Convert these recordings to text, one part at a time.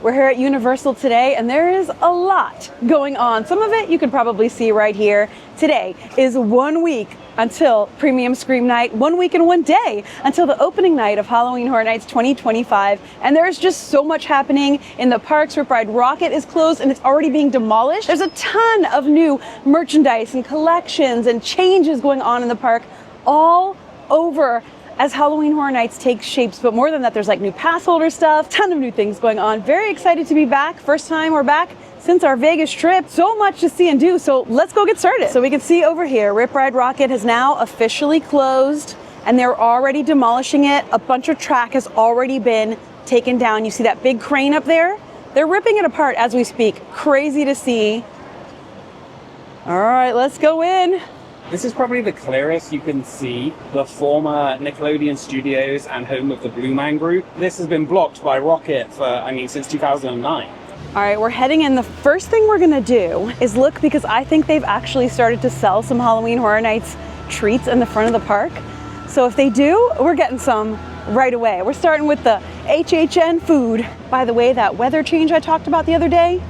We're here at Universal today, and there is a lot going on. Some of it you can probably see right here. Today is 1 week until Premium Scream Night, 1 week and 1 day until the opening night of Halloween Horror Nights 2025. And there's just so much happening in the parks. Rip Ride Rockit is closed and it's already being demolished. There's a ton of new merchandise and collections and changes going on in the park all over as Halloween Horror Nights takes shapes. But more than that, there's like new pass holder stuff, ton of new things going on. Very excited to be back. First time we're back since our Vegas trip. So much to see and do, so let's go get started. So we can see over here, Rip Ride Rockit has now officially closed and they're already demolishing it. A bunch of track has already been taken down. You see that big crane up there? They're ripping it apart as we speak. Crazy to see. All right, let's go in. This is probably the clearest you can see the former Nickelodeon Studios and home of the Blue Man Group. This has been blocked by Rockit for, since 2009. All right, we're heading in. The first thing we're gonna do is look, because I think they've actually started to sell some Halloween Horror Nights treats in the front of the park. So if they do, we're getting some right away. We're starting with the HHN food. By the way, that weather change I talked about the other day,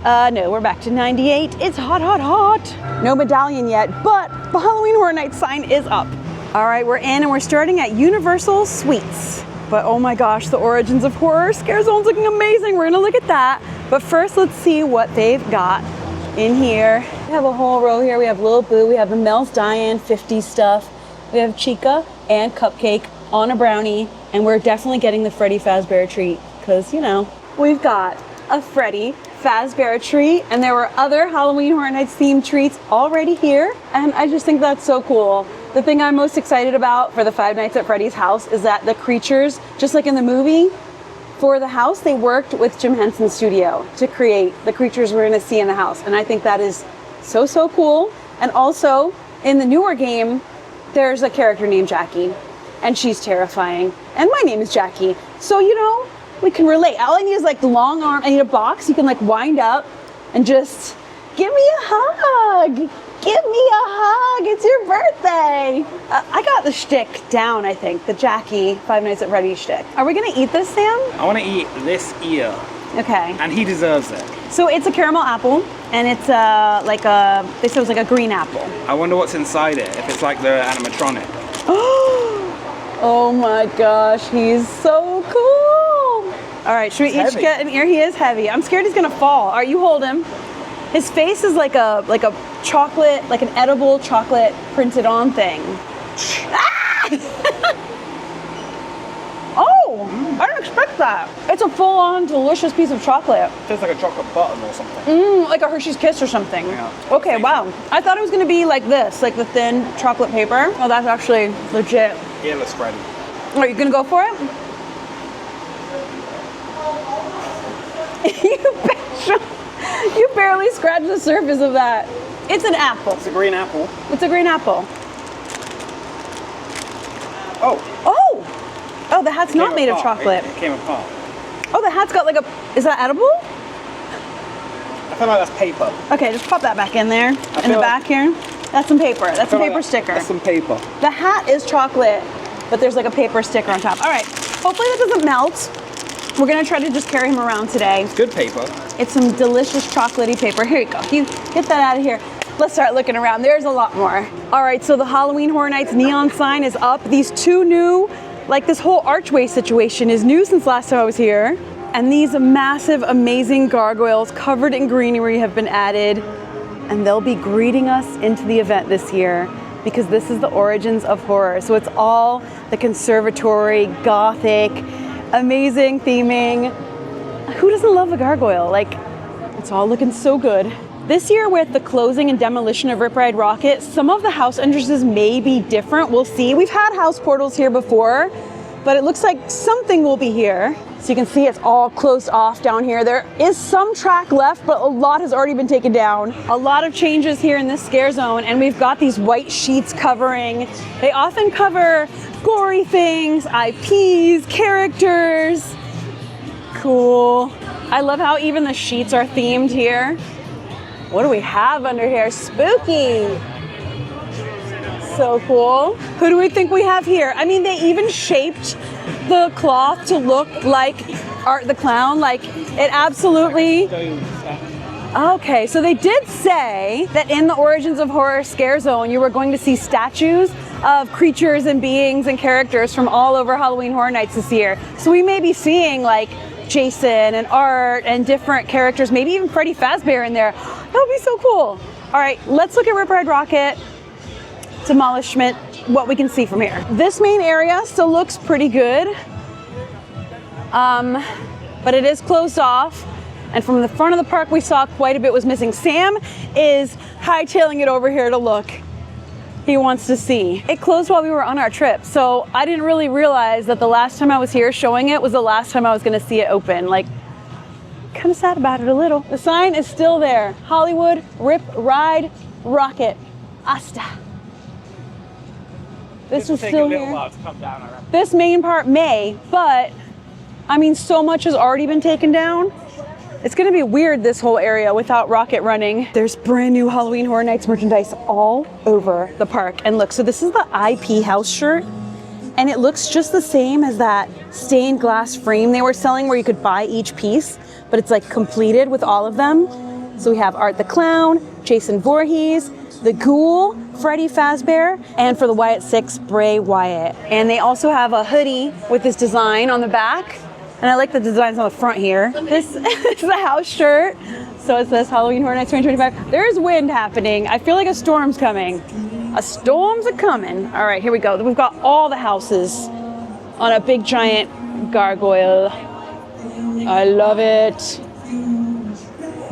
no, we're back to 98. It's hot, hot, hot. No medallion yet, but the Halloween Horror Nights sign is up. All right, we're in and we're starting at Universal Suites. But oh my gosh, the Origins of Horror Scare Zone's looking amazing. We're gonna look at that. But first, let's see what they've got in here. We have a whole row here. We have Lil Boo, we have the Mel's Diane 50s stuff. We have Chica and Cupcake on a brownie. And we're definitely getting the Freddy Fazbear treat because, we've got a Freddy Fazbear treat, and there were other Halloween Horror Nights themed treats already here, and I just think that's so cool. The thing I'm most excited about for the Five Nights at Freddy's house is that the creatures, just like in the movie, for the house, they worked with Jim Henson's studio to create the creatures we're gonna see in the house, and I think that is so, so cool. And also, in the newer game, there's a character named Jackie, and she's terrifying, and my name is Jackie, so we can relate. All I need is like the long arm. I need a box you can like wind up and just give me a hug. Give me a hug. It's your birthday. I got the shtick down, I think. The Jackie Five Nights at Freddy's shtick. Are we gonna eat this, Sam? I want to eat this ear. Okay. And he deserves it. So it's a caramel apple, and it's they said it was like a green apple. I wonder what's inside it, if it's like the animatronic. Oh my gosh, he's so cool. All right, should we each get an ear? He is heavy. I'm scared he's gonna fall. All right, you hold him. His face is like a chocolate, like an edible chocolate printed on thing. Ah! Oh, I didn't expect that. It's a full-on delicious piece of chocolate. Tastes like a chocolate button or something. Like a Hershey's Kiss or something. Yeah. Okay, wow. I thought it was gonna be like this, like the thin chocolate paper. Oh, that's actually legit. Earless Freddy. Are you gonna go for it? You barely scratched the surface of that. It's an apple. It's a green apple. It's a green apple. Oh, the hat's not made of chocolate. It came apart. Oh, the hat's got like is that edible? I feel like that's paper. Okay, just pop that back in there. In the back here. That's some paper. That's some paper sticker. That's some paper. The hat is chocolate, but there's like a paper sticker on top. All right, hopefully that doesn't melt. We're gonna try to just carry him around today. It's good paper. It's some delicious chocolatey paper. Here you go. You get that out of here. Let's start looking around. There's a lot more. All right, so the Halloween Horror Nights neon sign is up. These two new, like this whole archway situation is new since last time I was here. And these massive, amazing gargoyles covered in greenery have been added. And they'll be greeting us into the event this year because this is the Origins of Horror. So it's all the conservatory, gothic, amazing theming. Who doesn't love a gargoyle? Like, it's all looking so good. This year with the closing and demolition of Rip Ride Rockit, some of the house entrances may be different. We'll see. We've had house portals here before, but it looks like something will be here. So you can see it's all closed off down here. There is some track left, but a lot has already been taken down. A lot of changes here in this scare zone, and we've got these white sheets covering. They often cover gory things, IPs, characters. Cool. I love how even the sheets are themed here. What do we have under here? Spooky. So cool. Who do we think we have here? I mean, they even shaped the cloth to look like Art the Clown? Like, it absolutely... Okay, so they did say that in the Origins of Horror Scare Zone, you were going to see statues of creatures and beings and characters from all over Halloween Horror Nights this year. So we may be seeing like Jason and Art and different characters, maybe even Freddy Fazbear in there. That would be so cool. All right, let's look at Rip Ride Rockit, Demolishment, what we can see from here. This main area still looks pretty good, but it is closed off. And from the front of the park, we saw quite a bit was missing. Sam is hightailing it over here to look. He wants to see. It closed while we were on our trip, so I didn't really realize that the last time I was here showing it was the last time I was gonna see it open. Like, kind of sad about it a little. The sign is still there. Hollywood, Rip, Ride, Rockit, Asta. This is still here. This main part may, but I mean, so much has already been taken down. It's gonna be weird, this whole area, without Rockit running. There's brand new Halloween Horror Nights merchandise all over the park. And look, so this is the IP house shirt, and it looks just the same as that stained glass frame they were selling where you could buy each piece, but it's like completed with all of them. So we have Art the Clown, Jason Voorhees, the Ghoul, Freddy Fazbear, and for the Wyatt 6, Bray Wyatt. And they also have a hoodie with this design on the back. And I like the designs on the front here. This is a house shirt. So it says Halloween Horror Nights 2025. There's wind happening. I feel like a storm's coming. A storm's a coming. All right, here we go. We've got all the houses on a big giant gargoyle. I love it.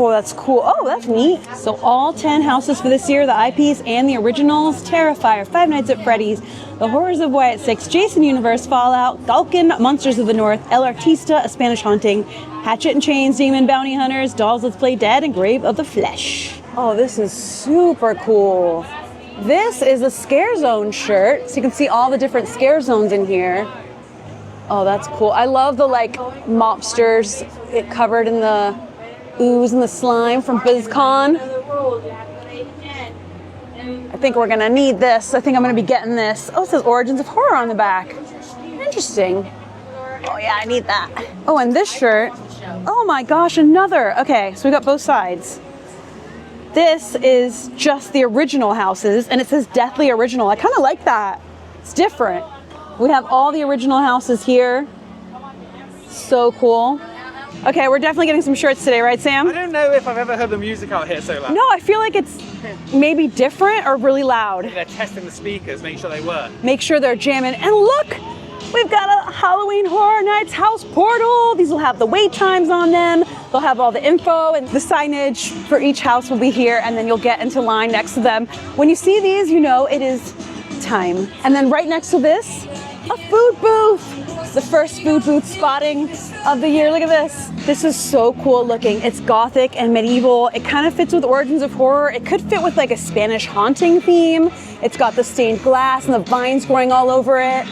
Oh, that's cool. Oh, that's neat. So all 10 houses for this year, the IPs and the originals: Terrifier, Five Nights at Freddy's, The Horrors of Wyatt 6, Jason Universe, Fallout, Galkin, Monsters of the North, El Artista, A Spanish Haunting, Hatchet and Chains, Demon Bounty Hunters, Dolls Let's Play Dead, and Grave of the Flesh. Oh, this is super cool. This is a Scare Zone shirt, so you can see all the different Scare Zones in here. Oh, that's cool. I love the like mobsters covered in the ooze and the slime from BizCon. I think we're gonna need this. I think I'm gonna be getting this. Oh, it says Origins of Horror on the back. Interesting. Oh yeah, I need that. Oh, and this shirt. Oh my gosh, another. Okay, so we got both sides. This is just the original houses, and it says Deathly Original. I kind of like that. It's different. We have all the original houses here. So cool. Okay, we're definitely getting some shirts today, right, Sam? I don't know if I've ever heard the music out here so loud. No, I feel like it's maybe different or really loud. They're testing the speakers, make sure they work. Make sure they're jamming. And look, we've got a Halloween Horror Nights house portal. These will have the wait times on them. They'll have all the info, and the signage for each house will be here, and then you'll get into line next to them. When you see these, you know it is time. And then right next to this, a food booth. The first food booth spotting of the year. Look at this. This is so cool looking. It's gothic and medieval. It kind of fits with Origins of Horror. It could fit with like a Spanish haunting theme. It's got the stained glass and the vines growing all over it.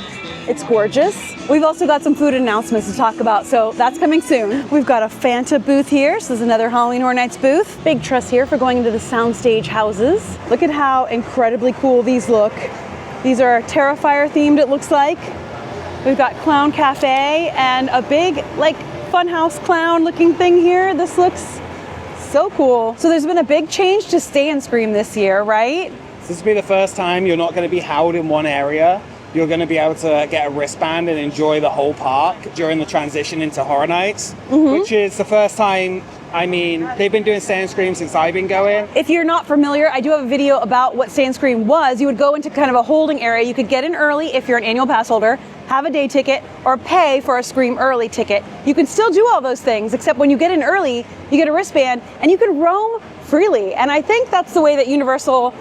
It's gorgeous. We've also got some food announcements to talk about, so that's coming soon. We've got a Fanta booth here. So this is another Halloween Horror Nights booth. Big truss here for going into the soundstage houses. Look at how incredibly cool these look. These are Terrifier themed, it looks like. We've got Clown Cafe and a big like funhouse clown looking thing here. This looks so cool. So there's been a big change to Stay and Scream this year, right? This will be the first time you're not going to be held in one area. You're going to be able to get a wristband and enjoy the whole park during the transition into Horror Nights, which is the first time. I mean, they've been doing Stay and Scream since I've been going. If you're not familiar, I do have a video about what Stay and Scream was. You would go into kind of a holding area. You could get in early if you're an annual pass holder, have a day ticket, or pay for a Scream early ticket. You can still do all those things, except when you get in early, you get a wristband and you can roam freely. And I think that's the way that Universal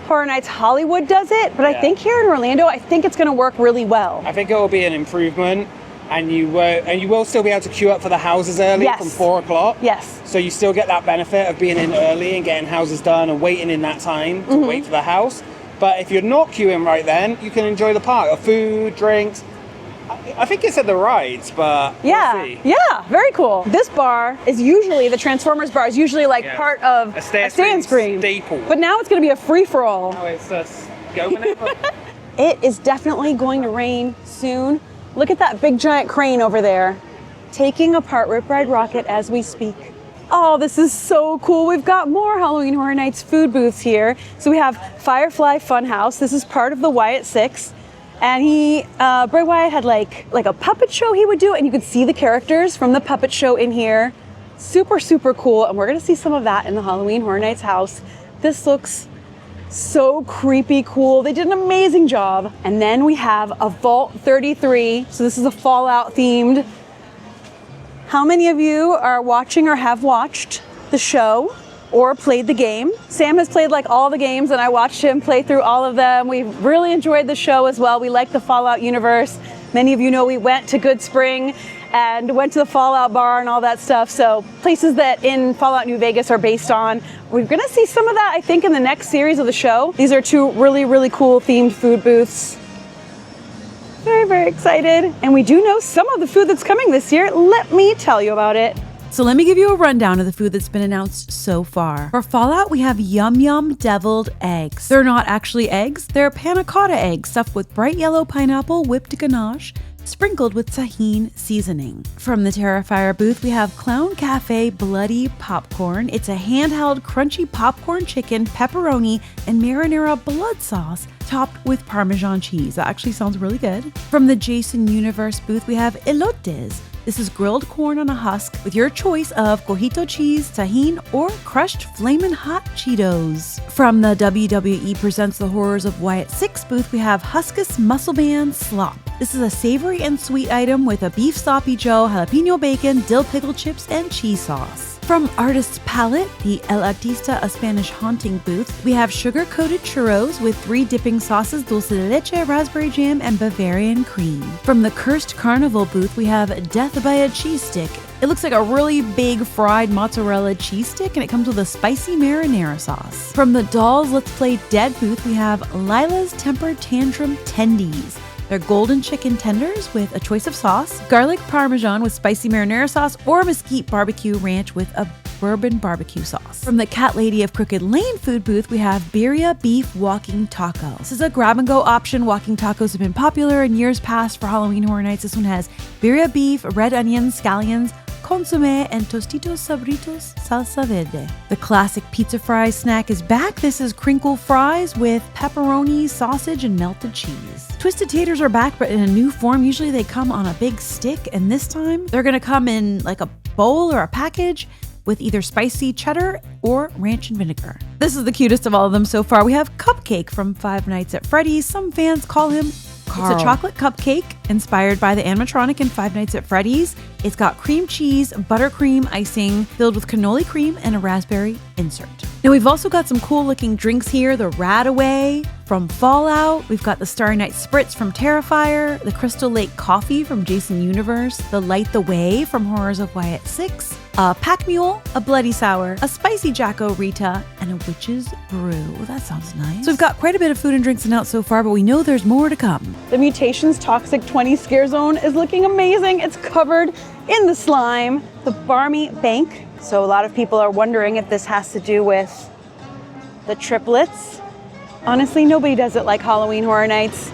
Horror Nights Hollywood does it. But I think here in Orlando, I think it's going to work really well. I think it will be an improvement. And you will still be able to queue up for the houses early from 4 o'clock. Yes. So you still get that benefit of being in early and getting houses done and waiting in that time to wait for the house. But if you're not queuing right then, you can enjoy the park. Food, drinks. I think it's at the rides, but we'll see. Yeah, very cool. This bar is usually, the Transformers bar is usually like part of a Stay and Scream staple. But now it's going to be a free-for-all. Oh, it's just go whenever. It is definitely going to rain soon. Look at that big giant crane over there, taking apart Rip Ride Rockit as we speak. Oh, this is so cool. We've got more Halloween Horror Nights food booths here. So we have Firefly Funhouse. This is part of the Wyatt 6. And Bray Wyatt had like a puppet show he would do, and you could see the characters from the puppet show in here. Super, super cool. And we're gonna see some of that in the Halloween Horror Nights house. This looks so creepy cool. They did an amazing job. And then we have a Vault 33. So this is a Fallout themed. How many of you are watching or have watched the show or played the game? Sam has played like all the games, and I watched him play through all of them. We really enjoyed the show as well. We like the Fallout universe. Many of you know we went to Good Spring and went to the Fallout bar and all that stuff. So places that in Fallout New Vegas are based on. We're gonna see some of that, I think, in the next series of the show. These are two really, really cool themed food booths. Very, very excited. And we do know some of the food that's coming this year. Let me tell you about it. So let me give you a rundown of the food that's been announced so far. For Fallout, we have Yum Yum deviled eggs. They're not actually eggs, they're panna cotta eggs stuffed with bright yellow pineapple whipped ganache, sprinkled with tahini seasoning. From the Terrifier booth, we have Clown Cafe Bloody Popcorn. It's a handheld crunchy popcorn chicken, pepperoni, and marinara blood sauce topped with Parmesan cheese. That actually sounds really good. From the Jason Universe booth, we have elotes. This is grilled corn on a husk with your choice of cojito cheese, tahini, or crushed flamin' hot Cheetos. From the WWE Presents the Horrors of Wyatt 6 booth, we have Huskus Muscle Band Slop. This is a savory and sweet item with a beef sloppy joe, jalapeno bacon, dill pickle chips, and cheese sauce. From Artist's Palette, the El Artista, a Spanish haunting booth, we have sugar-coated churros with 3 dipping sauces, dulce de leche, raspberry jam, and Bavarian cream. From the Cursed Carnival booth, we have Death by a Cheese Stick. It looks like a really big fried mozzarella cheese stick, and it comes with a spicy marinara sauce. From the Dolls Let's Play Dead booth, we have Lila's Tempered Tantrum Tendies. They're golden chicken tenders with a choice of sauce, garlic parmesan with spicy marinara sauce, or mesquite barbecue ranch with a bourbon barbecue sauce. From the Cat Lady of Crooked Lane food booth, we have Birria Beef Walking Taco. This is a grab-and-go option. Walking tacos have been popular in years past for Halloween Horror Nights. This one has birria beef, red onions, scallions, consomme, and tostitos sabritos salsa verde. The classic pizza fries snack is back. This is crinkle fries with pepperoni, sausage, and melted cheese. Twisted taters are back, but in a new form. Usually they come on a big stick, and this time they're gonna come in like a bowl or a package with either spicy cheddar or ranch and vinegar. This is the cutest of all of them so far. We have Cupcake from Five Nights at Freddy's. Some fans call him Carl. It's a chocolate cupcake inspired by the animatronic in Five Nights at Freddy's. It's got cream cheese, buttercream icing filled with cannoli cream, and a raspberry insert. Now we've also got some cool looking drinks here. The Radaway from Fallout. We've got the Starry Night Spritz from Terrifier, the Crystal Lake Coffee from Jason Universe, the Light the Way from Horrors of Wyatt 6, a Pack Mule, a Bloody Sour, a Spicy Jacko Rita, and a Witch's Brew. That sounds nice. So we've got quite a bit of food and drinks announced so far, but we know there's more to come. The Mutations Toxic 20 Scare Zone is looking amazing. It's covered in the slime. The Barmy Bank. So a lot of people are wondering if this has to do with the triplets. Honestly, nobody does it like Halloween Horror Nights.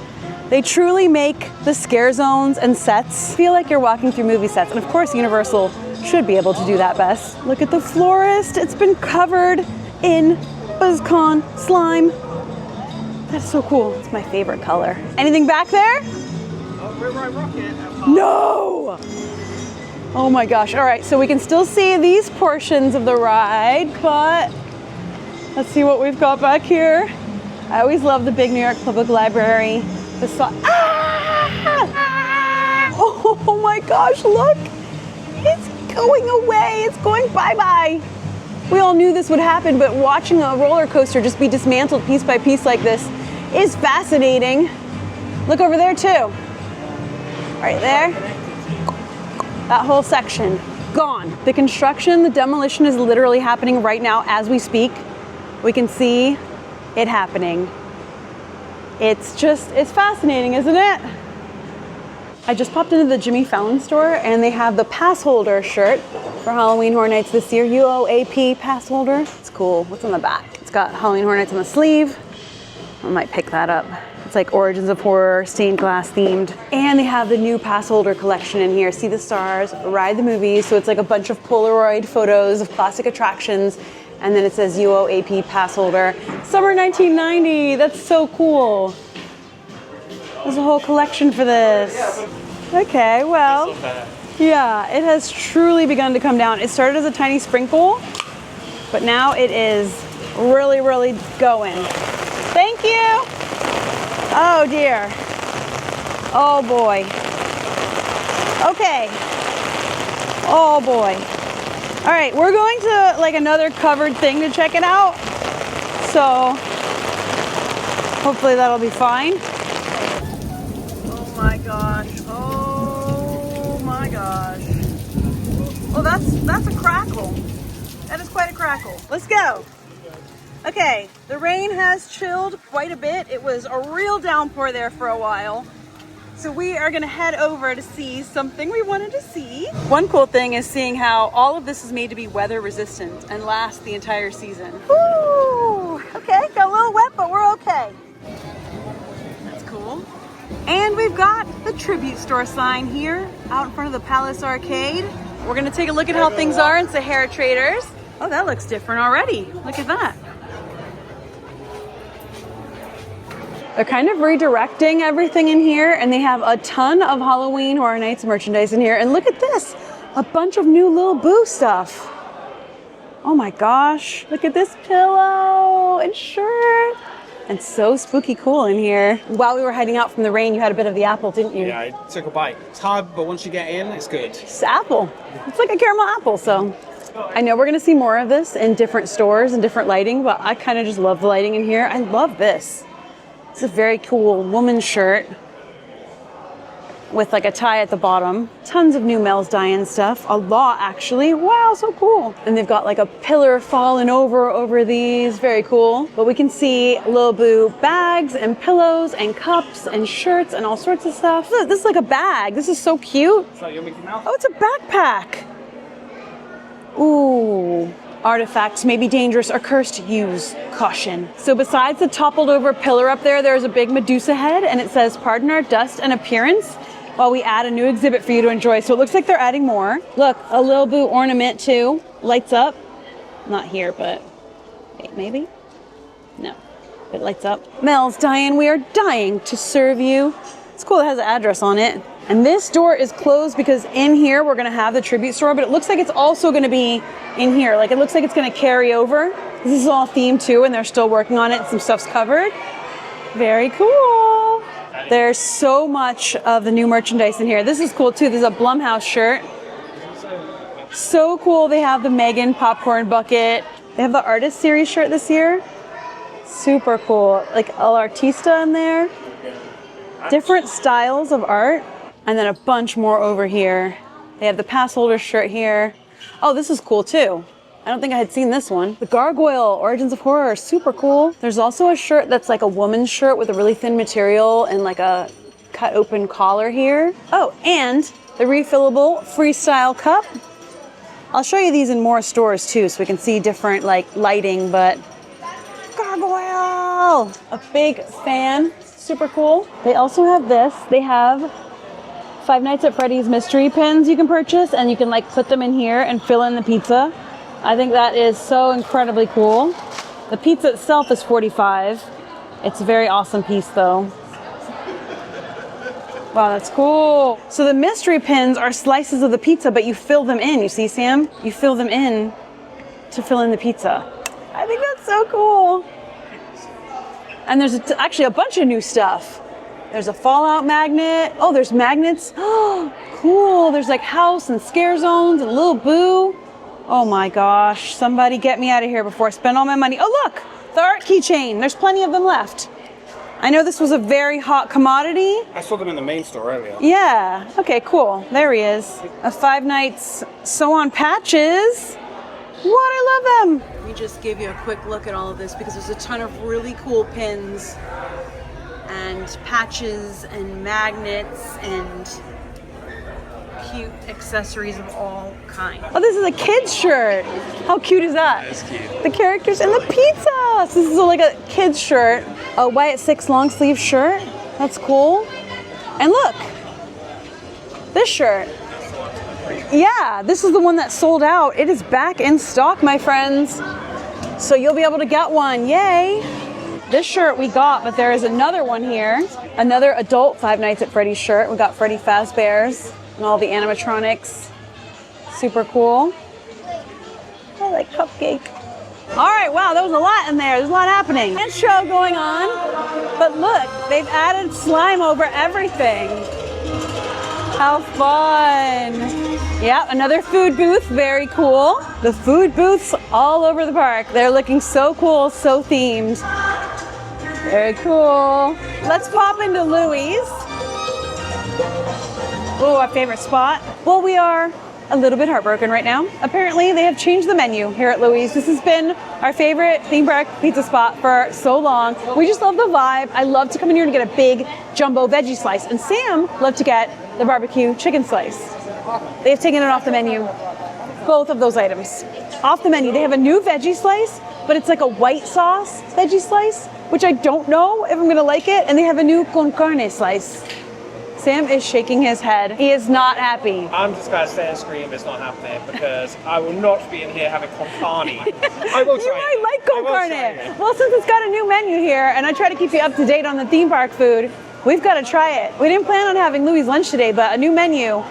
They truly make the scare zones and sets feel like you're walking through movie sets. And of course, Universal should be able to do that best. Look at the florist. It's been covered in BuzzCon slime. That's so cool. It's my favorite color. Anything back there? No! Oh my gosh. All right, so we can still see these portions of the ride, but let's see what we've got back here. I always love the big New York Public Library. Oh my gosh, look! It's going away, it's going bye-bye. We all knew this would happen, but watching a roller coaster just be dismantled piece by piece like this is fascinating. Look over there too. Right there. That whole section, gone. The construction, the demolition is literally happening right now as we speak. We can see it happening. It's fascinating, isn't it? I just popped into the Jimmy Fallon store and they have the pass holder shirt for Halloween Horror Nights this year, UOAP pass holder. It's cool. What's on the back? It's got Halloween Horror Nights on the sleeve. I might pick that up. It's like Origins of Horror, stained glass themed. And they have the new pass holder collection in here. See the stars, ride the movies. So it's like a bunch of Polaroid photos of classic attractions. And then it says UOAP pass holder. Summer 1990, that's so cool. There's a whole collection for this. Okay, well, yeah, it has truly begun to come down. It started as a tiny sprinkle, but now it is really, really going. Thank you. Oh dear. Oh boy. Okay. Oh boy. All right, we're going to like another covered thing to check it out. So hopefully that'll be fine. Oh my gosh. Oh my gosh. Oh, that's a crackle. That is quite a crackle. Let's go. Okay, the rain has chilled quite a bit. It was a real downpour there for a while. So we are gonna head over to see something we wanted to see. One cool thing is seeing how all of this is made to be weather resistant and last the entire season. Woo! Okay, got a little wet, but we're okay. That's cool. And we've got the tribute store sign here out in front of the Palace Arcade. We're gonna take a look at how things are in Sahara Traders. Oh, that looks different already. Look at that. They're kind of redirecting everything in here, and they have a ton of Halloween Horror Nights merchandise in here. And look at this, a bunch of new Lil Boo stuff. Oh my gosh, look at this pillow and shirt. And so spooky cool in here. While we were hiding out from the rain, you had a bit of the apple, didn't you? Yeah, I took a bite. It's hard, but once you get in, it's good. It's apple. It's like a caramel apple, so. I know we're gonna see more of this in different stores and different lighting, but I kind of just love the lighting in here. I love this. It's a very cool woman's shirt with like a tie at the bottom. Tons of new Mel's Diane stuff. A lot, actually. Wow, so cool. And they've got like a pillar fallen over these. Very cool. But we can see Lil Boo bags and pillows and cups and shirts and all sorts of stuff. Look, this is like a bag. This is so cute. Is that your Mickey Mouse? Oh, it's a backpack. Ooh. Artifacts may be dangerous or cursed. Use caution. So besides the toppled over pillar up there, there's a big Medusa head, and it says, "Pardon our dust and appearance while we add a new exhibit for you to enjoy." So it looks like they're adding more. Look, a Lil Boo ornament too. Lights up. Not here, but maybe? No. It lights up. Mel's Diane, we are dying to serve you. It's cool, it has an address on it. And this door is closed because in here we're gonna have the tribute store, but it looks like it's also gonna be in here. Like it looks like it's gonna carry over. This is all themed too, and they're still working on it. Some stuff's covered. Very cool. There's so much of the new merchandise in here. This is cool too. There's a Blumhouse shirt. So cool. They have the Megan popcorn bucket. They have the Artist Series shirt this year. Super cool. Like El Artista in there. Different styles of art. And then a bunch more over here. They have the pass holder shirt here. Oh, this is cool too. I don't think I had seen this one. The Gargoyle Origins of Horror, super cool. There's also a shirt that's like a woman's shirt with a really thin material and like a cut open collar here. Oh, and the refillable freestyle cup. I'll show you these in more stores too so we can see different like lighting, but Gargoyle! A big fan, super cool. They also have this. They have Five Nights at Freddy's mystery pins you can purchase, and you can like put them in here and fill in the pizza. I think that is so incredibly cool. The pizza itself is $45. It's a very awesome piece though. Wow, that's cool. So the mystery pins are slices of the pizza, but you fill them in. You see, Sam? You fill them in to fill in the pizza. I think that's so cool. And there's actually a bunch of new stuff. There's a Fallout magnet. Oh, there's magnets. Oh, cool. There's like house and scare zones and Lil Boo. Oh my gosh. Somebody get me out of here before I spend all my money. Oh, look, the art keychain. There's plenty of them left. I know this was a very hot commodity. I saw them in the main store earlier. Yeah. Okay, cool. There he is. A Five Nights sew-on patches. What? I love them. Let me just give you a quick look at all of this because there's a ton of really cool pins and patches and magnets and cute accessories of all kinds. Oh, this is a kid's shirt. How cute is that? That's cute. The characters and the pizza. So this is like a kid's shirt. A white 6 long sleeve shirt. That's cool. And look, this shirt. Yeah, this is the one that sold out. It is back in stock, my friends. So you'll be able to get one. Yay. This shirt we got, but there is another one here. Another adult Five Nights at Freddy's shirt. We got Freddy Fazbear's and all the animatronics. Super cool. I like cupcake. All right, wow, there was a lot in there. There's a lot happening. Dance show going on, but look, they've added slime over everything. How fun. Yeah, another food booth, very cool. The food booths all over the park. They're looking so cool, so themed. Very cool. Let's pop into Louie's. Oh, our favorite spot. Well, we are a little bit heartbroken right now. Apparently, they have changed the menu here at Louie's. This has been our favorite theme park pizza spot for so long. We just love the vibe. I love to come in here and get a big jumbo veggie slice. And Sam loved to get the barbecue chicken slice. They've taken it off the menu. Both of those items. Off the menu. They have a new veggie slice, but it's like a white sauce veggie slice, which I don't know if I'm gonna like it. And they have a new con carne slice. Sam is shaking his head. He is not happy. I'm just going to stay and scream it's not happening because I will not be in here having con carne. I will try You might it. like con I will carne. try it. Well, since it's got a new menu here, and I try to keep you up to date on the theme park food, we've got to try it. We didn't plan on having Louie's lunch today, but a new menu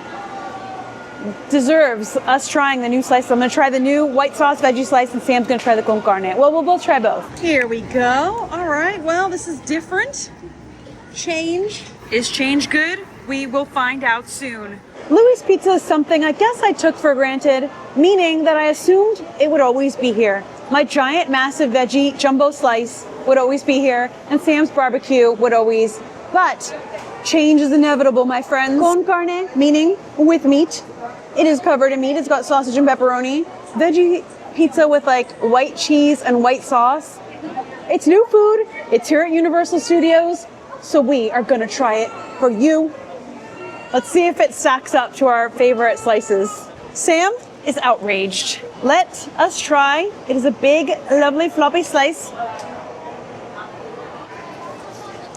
deserves us trying the new slice. I'm going to try the new white sauce veggie slice, and Sam's going to try the con carne. Well, we'll both try both. Here we go. All right. Well, this is different. Change. Is change good? We will find out soon. Louie's Pizza is something I guess I took for granted, meaning that I assumed it would always be here. My giant, massive veggie jumbo slice would always be here, and Sam's barbecue would always. But change is inevitable, my friends. Con carne, meaning with meat. It is covered in meat. It's got sausage and pepperoni. Veggie pizza with like white cheese and white sauce. It's new food. It's here at Universal Studios. So we are gonna try it for you. Let's see if it stacks up to our favorite slices. Sam is outraged. Let us try. It is a big, lovely, floppy slice.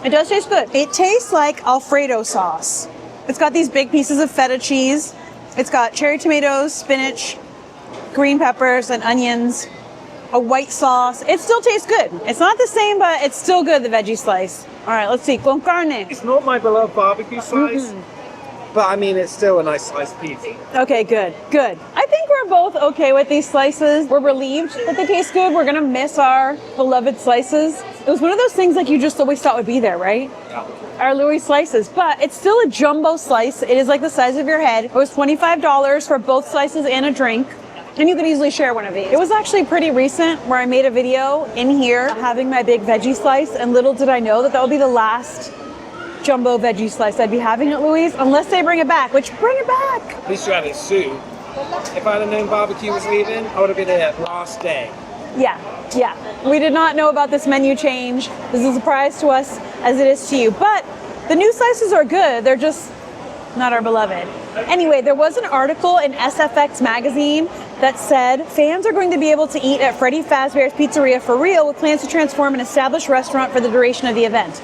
It does taste good. It tastes like Alfredo sauce. It's got these big pieces of feta cheese. It's got cherry tomatoes, spinach, green peppers, and onions. A white sauce. It still tastes good. It's not the same, but it's still good, the veggie slice. All right, let's see. Con carne. It's not my beloved barbecue slice, but I mean, it's still a nice sliced pizza. Okay, good, good. I think we're both okay with these slices. We're relieved that they taste good. We're gonna miss our beloved slices. It was one of those things like you just always thought would be there, right? Yeah. Our Louie slices, but it's still a jumbo slice. It is like the size of your head. It was $25 for both slices and a drink. And you could easily share one of these. It was actually pretty recent where I made a video in here having my big veggie slice, and little did I know that that would be the last jumbo veggie slice I'd be having at Louie's, unless they bring it back, which bring it back. At least you had it soon. If I'd have known barbecue was leaving, I would have been here last day. Yeah. We did not know about this menu change. This is a surprise to us as it is to you. But the new slices are good. They're just not our beloved. Anyway, there was an article in SFX magazine that said fans are going to be able to eat at Freddy Fazbear's Pizzeria for real with plans to transform an established restaurant for the duration of the event.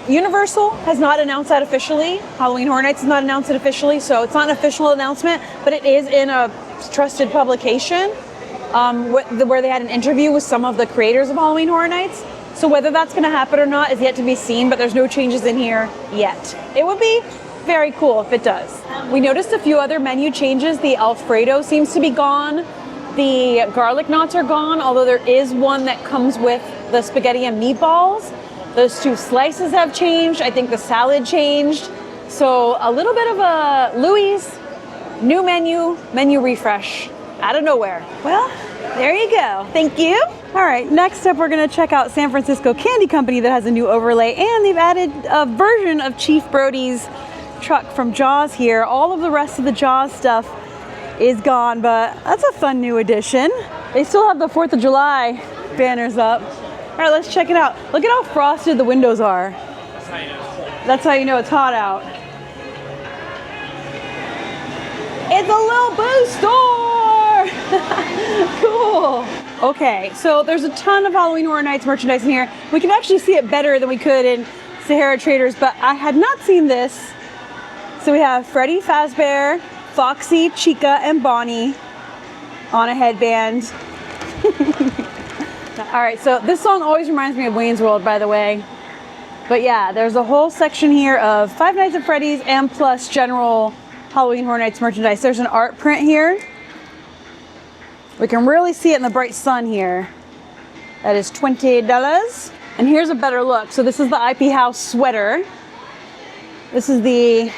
Universal has not announced that officially. Halloween Horror Nights has not announced it officially, so it's not an official announcement, but it is in a trusted publication where they had an interview with some of the creators of Halloween Horror Nights. So whether that's going to happen or not is yet to be seen, but there's no changes in here yet. It would be very cool if it does. We noticed a few other menu changes. The Alfredo seems to be gone. The garlic knots are gone, although there is one that comes with the spaghetti and meatballs. Those two slices have changed. I think the salad changed. So a little bit of a Louie's new menu refresh out of nowhere. Well, there you go. Thank you. All right, next up we're gonna check out San Francisco Candy Company that has a new overlay, and they've added a version of Chief Brody's truck from Jaws here. All of the rest of the Jaws stuff is gone, but that's a fun new addition. They still have the 4th of July banners up. All right, let's check it out. Look at how frosted the windows are. That's how you know it's hot out. It's a little boo store! Cool. cool. Okay, so there's a ton of Halloween Horror Nights merchandise in here. We can actually see it better than we could in Sahara Traders, but I had not seen this. So we have Freddy Fazbear, Foxy, Chica, and Bonnie on a headband. All right, so this song always reminds me of Wayne's World, by the way. But yeah, there's a whole section here of Five Nights at Freddy's and plus general Halloween Horror Nights merchandise. There's an art print here. We can really see it in the bright sun here. That is $28. And here's a better look. So this is the IP House sweater. This is the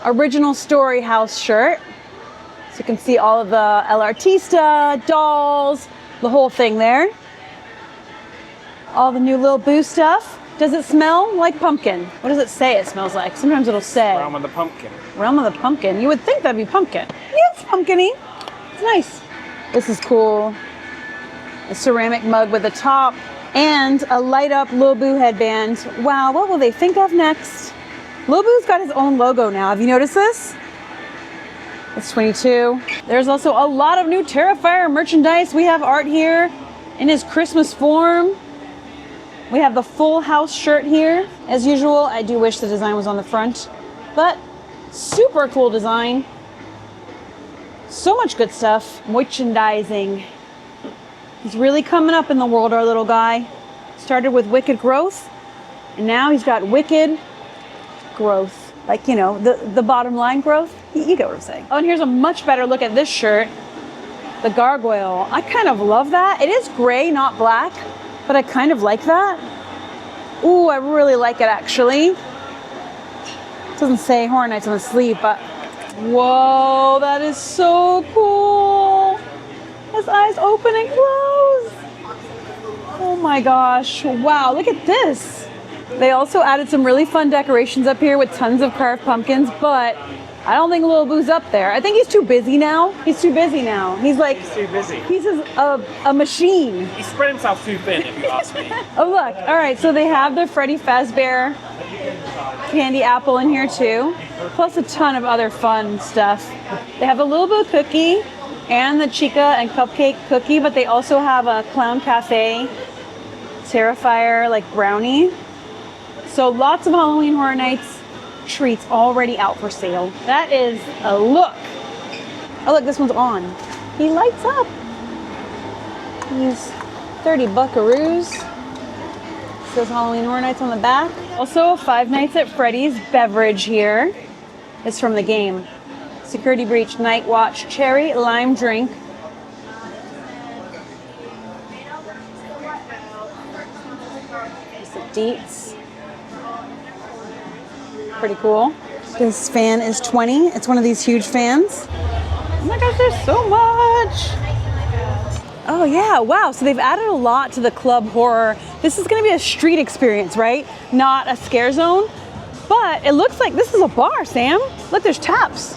original Story House shirt. So you can see all of the El Artista, dolls, the whole thing there. All the new Lil Boo stuff. Does it smell like pumpkin? What does it say it smells like? Sometimes it'll say. Realm of the Pumpkin. Realm of the Pumpkin. You would think that'd be pumpkin. Yeah, it's pumpkin-y. It's nice. This is cool. A ceramic mug with a top and a light up Lil Boo headband. Wow, what will they think of next? Lil Boo's got his own logo now. Have you noticed this? It's 22. There's also a lot of new Terrifier merchandise. We have art here in his Christmas form. We have the Full House shirt here. As usual, I do wish the design was on the front, but super cool design. So much good stuff. Merchandising. He's really coming up in the world, our little guy. Started with Wicked Growth, and now he's got Wicked Growth. Like, you know, the bottom line growth. You get what I'm saying. Oh, and here's a much better look at this shirt. The Gargoyle. I kind of love that. It is gray, not black, but I kind of like that. Ooh, I really like it, actually. It doesn't say Horror Nights on the sleeve, but whoa, that is so cool. His eyes open and close. Oh my gosh. Wow, look at this. They also added some really fun decorations up here with tons of carved pumpkins, but I don't think Lil Boo's up there. I think he's too busy now. He's too busy now. He's like... He's too busy. He's a machine. He spread himself too thin, if you ask me. Oh, look. All right, so they have the Freddy Fazbear candy apple in here, too. Plus a ton of other fun stuff. They have the Lil Boo cookie and the Chica and Cupcake cookie, but they also have a Clown Cafe Terrifier, like, brownie. So lots of Halloween Horror Nights treats already out for sale. That is a look. Oh, look, this one's on. He lights up. He's 30 buckaroos. Says Halloween Horror Nights on the back. Also, Five Nights at Freddy's beverage here. It's from the game. Security breach, night watch, cherry, lime drink. Just the deets. Pretty cool. This fan is 20. It's one of these huge fans. Oh my gosh, there's so much. Oh yeah, wow. So they've added a lot to the club horror. This is gonna be a street experience, right? Not a scare zone. But it looks like this is a bar, Sam. Look, there's taps.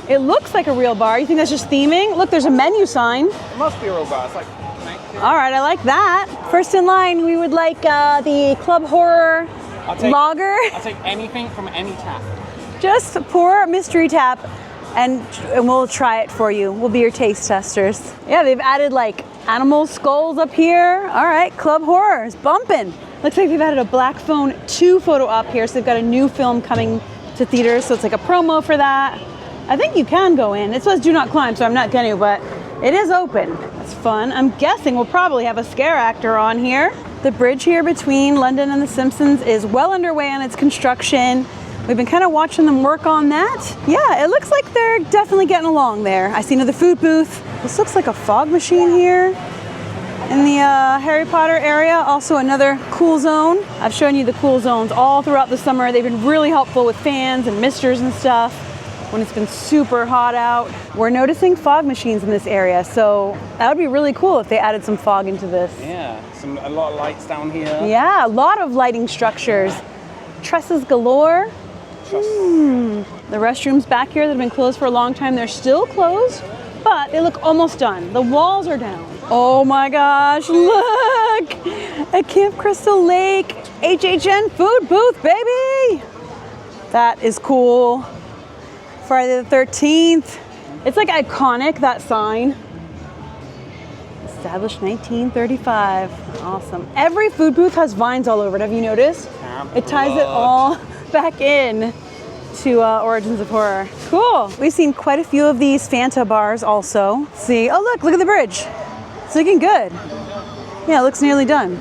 It looks like a real bar. You think that's just theming? Look, there's a menu sign. It must be a real bar. It's like connected. All right, I like that. First in line, we would like the club horror lager. I'll take anything from any tap. Just pour mystery tap and we'll try it for you. We'll be your taste testers. Yeah, they've added like animal skulls up here. All right, club horror is bumping. Looks like they've added a Black Phone 2 photo op here. So they've got a new film coming to theaters. So it's like a promo for that. I think you can go in. It says do not climb, so I'm not going to, but it is open. That's fun. I'm guessing we'll probably have a scare actor on here. The bridge here between London and The Simpsons is well underway on its construction. We've been kind of watching them work on that. Yeah, it looks like they're definitely getting along there. I see another food booth. This looks like a fog machine here in the Harry Potter area. Also another cool zone. I've shown you the cool zones all throughout the summer. They've been really helpful with fans and misters and stuff when it's been super hot out. We're noticing fog machines in this area, so that would be really cool if they added some fog into this. Yeah, a lot of lights down here. Yeah, a lot of lighting structures. Trusses galore. The restrooms back here that have been closed for a long time, they're still closed, but they look almost done. The walls are down. Oh my gosh, look! At Camp Crystal Lake, HHN food booth, baby! That is cool. Friday the 13th. It's like iconic, that sign. Established 1935. Awesome. Every food booth has vines all over it. Have you noticed? It ties it all back in to Origins of Horror. Cool. We've seen quite a few of these Fanta bars also. See, oh look at the bridge. It's looking good. Yeah, it looks nearly done.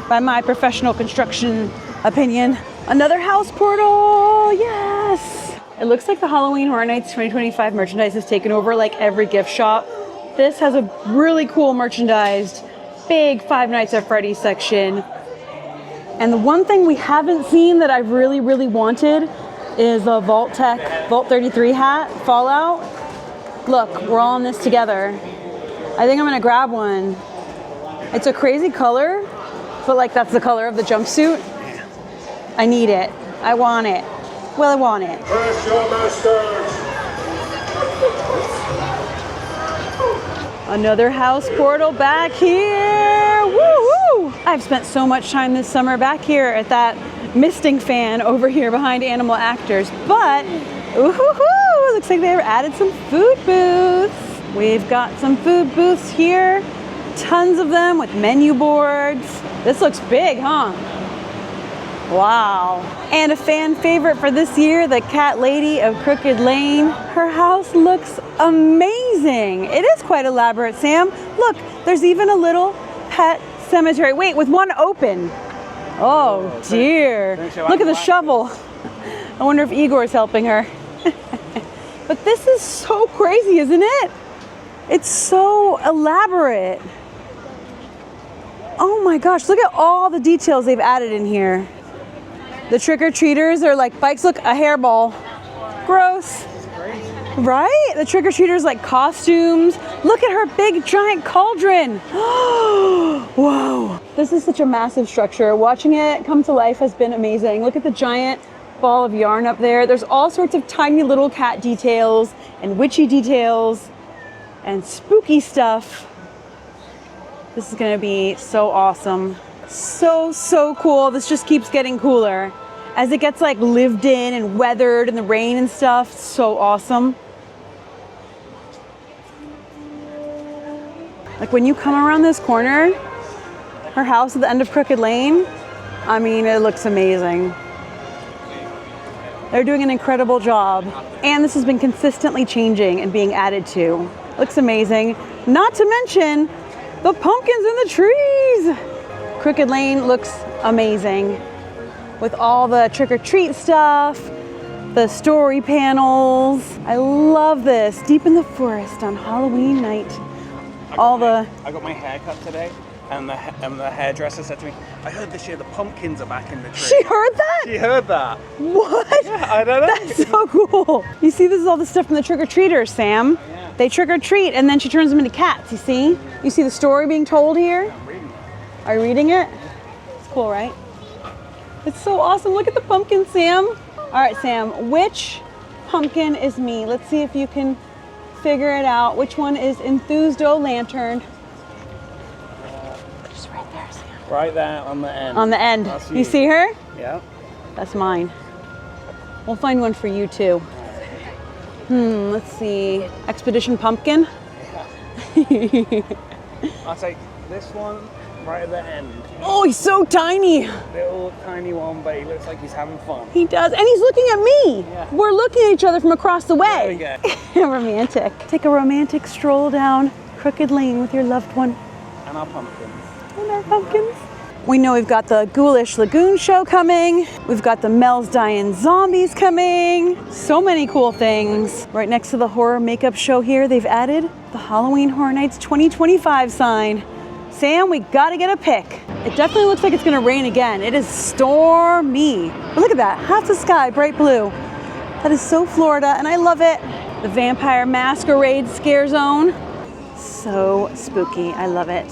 By my professional construction opinion. Another house portal, yes! It looks like the Halloween Horror Nights 2025 merchandise has taken over like every gift shop. This has a really cool merchandised, big Five Nights at Freddy's section. And the one thing we haven't seen that I really, really wanted is the Vault Tech Vault 33 hat, Fallout. Look, we're all in this together. I think I'm gonna grab one. It's a crazy color, but like that's the color of the jumpsuit. I need it. I want it. Well, I want it. Press your masters. Another house portal back here. Woo woo! I've spent so much time this summer back here at that misting fan over here behind Animal Actors, but ooh, looks like they've added some food booths. We've got some food booths here, tons of them with menu boards. This looks big, huh? Wow. And a fan favorite for this year, the Cat Lady of Crooked Lane. Her house looks amazing. It is quite elaborate, Sam. Look, there's even a little pet cemetery. Wait, with one open. Oh dear. Look at the shovel. I wonder if Igor's helping her. But this is so crazy, isn't it? It's so elaborate. Oh my gosh, look at all the details they've added in here. The trick-or-treaters are like bikes. Look, a hairball. Gross. Right? The trick-or-treaters like costumes. Look at her big giant cauldron. Whoa. This is such a massive structure. Watching it come to life has been amazing. Look at the giant ball of yarn up there. There's all sorts of tiny little cat details and witchy details and spooky stuff. This is gonna be so awesome. So cool. This just keeps getting cooler as it gets like lived in and weathered in the rain and stuff. So awesome. Like when you come around this corner, her house at the end of Crooked Lane, I mean, it looks amazing. They're doing an incredible job. And this has been consistently changing and being added to. Looks amazing. Not to mention the pumpkins in the trees. Crooked Lane looks amazing with all the trick-or-treat stuff, the story panels. I love this. Deep in the forest on Halloween night. I got my hair cut today, and the hairdresser said to me, I heard this year the pumpkins are back in the tree. She heard that? She heard that. What? Yeah, I don't know. That's so cool. You see, this is all the stuff from the trick-or-treaters, Sam. Yeah. They trick-or-treat, and then she turns them into cats, you see? You see the story being told here? I'm reading it. Are you reading it? It's cool, right? It's so awesome. Look at the pumpkin, Sam. All right, Sam, which pumpkin is me? Let's see if you can figure it out. Which one is Enthused O Lantern? Just right there, Sam. Right there on the end. On the end. That's You see her? Yeah. That's mine. We'll find one for you too. Let's see. Expedition Pumpkin. I'll take this one right at the end. Oh, he's so tiny. Little tiny one, but he looks like he's having fun. He does, and he's looking at me. Yeah. We're looking at each other from across the way. There we go. Romantic. Take a romantic stroll down Crooked Lane with your loved one. And our pumpkins. And our pumpkins. We know we've got the Ghoulish Lagoon show coming. We've got the Mel's Dying Zombies coming. So many cool things. Right next to the horror makeup show here, they've added the Halloween Horror Nights 2025 sign. Sam, we gotta get a pic. It definitely looks like it's gonna rain again. It is stormy. But look at that, half the sky, bright blue. That is so Florida, and I love it. The Vampire Masquerade Scare Zone. So spooky, I love it.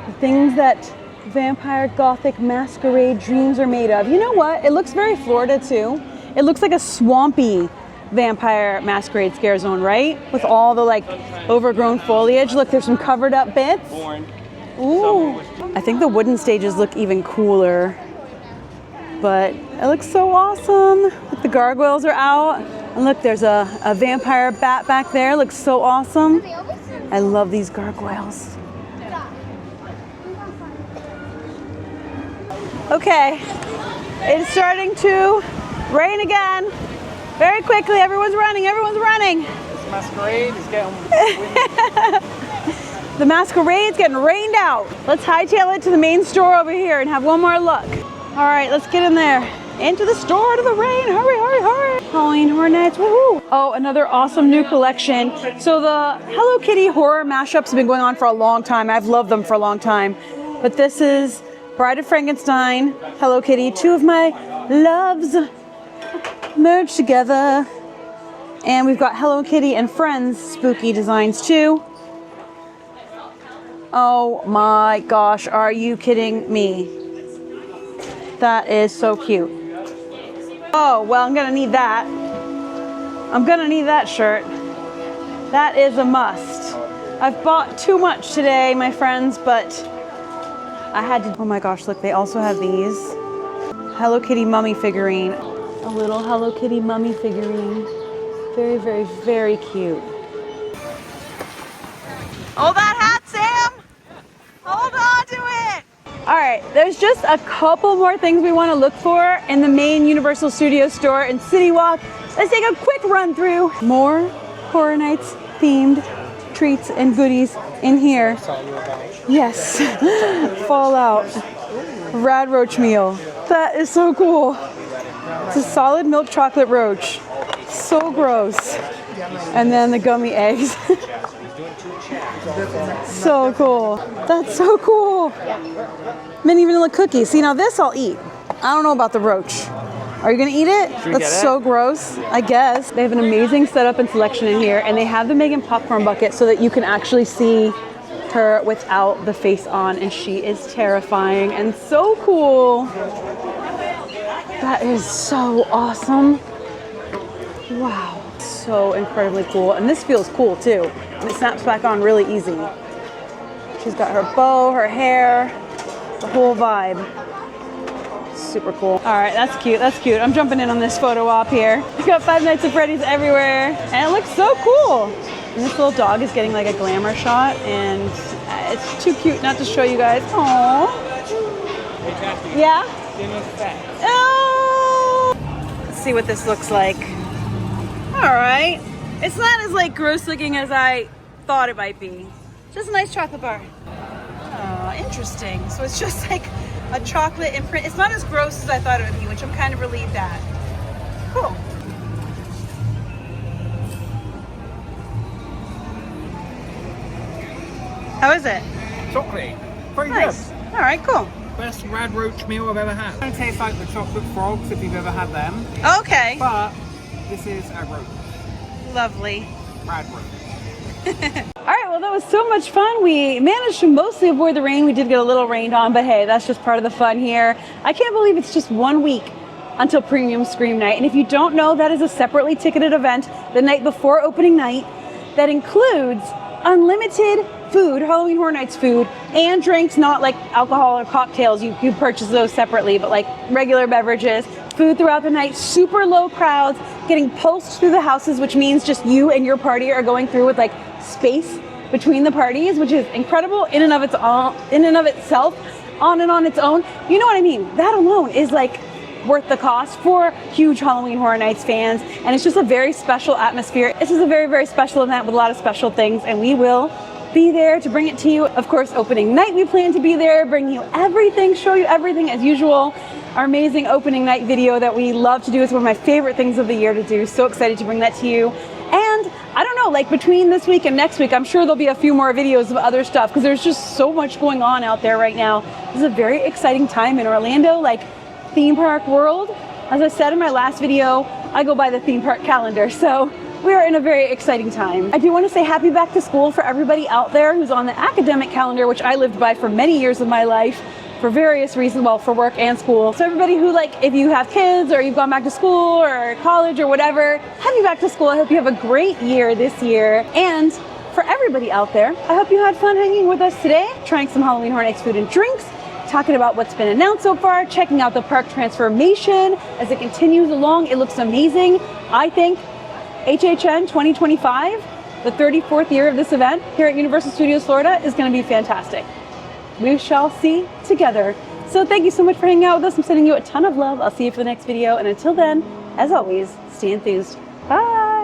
The things that Vampire Gothic Masquerade dreams are made of. You know what? It looks very Florida too. It looks like a swampy Vampire Masquerade Scare Zone, right? With all the like overgrown foliage. Look, there's some covered up bits. Ooh. I think the wooden stages look even cooler. But it looks so awesome. Look, the gargoyles are out. And look, there's a vampire bat back there. Looks so awesome. I love these gargoyles. Okay, it's starting to rain again. Very quickly, everyone's running, everyone's running. This masquerade is getting The masquerade's getting rained out. Let's hightail it to the main store over here and have one more look. All right, let's get in there. Into the store, to the rain. Hurry, hurry, hurry. Halloween Horror Nights, woohoo. Oh, another awesome new collection. So the Hello Kitty horror mashups have been going on for a long time. I've loved them for a long time. But this is Bride of Frankenstein, Hello Kitty, two of my loves merged together. And we've got Hello Kitty and Friends spooky designs too. Oh my gosh, are you kidding me? That is so cute. Oh, well, I'm gonna need that. I'm gonna need that shirt. That is a must. I've bought too much today, my friends, but I had to. Oh my gosh, look, they also have these. Hello Kitty mummy figurine. A little Hello Kitty mummy figurine. Very, very, very cute. Oh, that hat, Sam! Hold on to it! All right, there's just a couple more things we want to look for in the main Universal Studios store in City Walk. Let's take a quick run through. More Horror Nights themed treats and goodies in here. Yes, Fallout, Rad Roach meal. That is so cool. It's a solid milk chocolate roach. So gross. And then the gummy eggs. So cool. That's so cool. Mini vanilla cookies. See, now this I'll eat. I don't know about the roach. Are you gonna eat it? That's so gross, I guess. They have an amazing setup and selection in here, and they have the Megan popcorn bucket so that you can actually see her without the face on, and she is terrifying and so cool. That is so awesome. Wow, so incredibly cool. And this feels cool too. And it snaps back on really easy. She's got her bow, her hair, the whole vibe. Super cool. All right, that's cute, that's cute. I'm jumping in on this photo op here. We've got Five Nights at Freddy's everywhere, and it looks so cool. And this little dog is getting like a glamour shot, and it's too cute not to show you guys. Aww. Yeah? Oh! Let's see what this looks like. All right. It's not as like gross looking as I thought it might be. Just a nice chocolate bar. Oh, interesting. So it's just like a chocolate imprint. It's not as gross as I thought it would be, which I'm kind of relieved at. Cool. How is it? chocolate. Very Nice. good. All right, cool. Best rad roach meal I've ever had. It tastes like the chocolate frogs if you've ever had them. Okay. But this is a roach. Lovely. Rad roach. All right, well, that was so much fun. We managed to mostly avoid the rain. We did get a little rained on, but hey, that's just part of the fun here. I can't believe it's just 1 week until Premium Scream Night. And if you don't know, that is a separately ticketed event the night before opening night that includes unlimited food, Halloween Horror Nights food, and drinks, not like alcohol or cocktails. You purchase those separately, but like regular beverages, food throughout the night, super low crowds, getting pulsed through the houses, which means just you and your party are going through with like space between the parties, which is incredible in and of itself, on and on its own. You know what I mean? That alone is like worth the cost for huge Halloween Horror Nights fans, and it's just a very special atmosphere. This is a very, very special event with a lot of special things, and we will be there to bring it to you. Of course, opening night we plan to be there, bring you everything, show you everything as usual. Our amazing opening night video that we love to do is one of my favorite things of the year to do. So excited to bring that to you. And I don't know, like between this week and next week, I'm sure there'll be a few more videos of other stuff because there's just so much going on out there right now. This is a very exciting time in Orlando, like theme park world. As I said in my last video, I go by the theme park calendar. So we are in a very exciting time. I do want to say happy back to school for everybody out there who's on the academic calendar, which I lived by for many years of my life for various reasons, well, for work and school. So everybody who, like, if you have kids or you've gone back to school or college or whatever, happy back to school. I hope you have a great year this year. And for everybody out there, I hope you had fun hanging with us today, trying some Halloween Horror Nights food and drinks, talking about what's been announced so far, checking out the park transformation as it continues along. It looks amazing. I think HHN 2025, the 34th year of this event here at Universal Studios Florida, is going to be fantastic. We shall see together So thank you so much for hanging out with us. I'm sending you a ton of love. I'll see you for the next video. And until then, as always, stay enthused. Bye.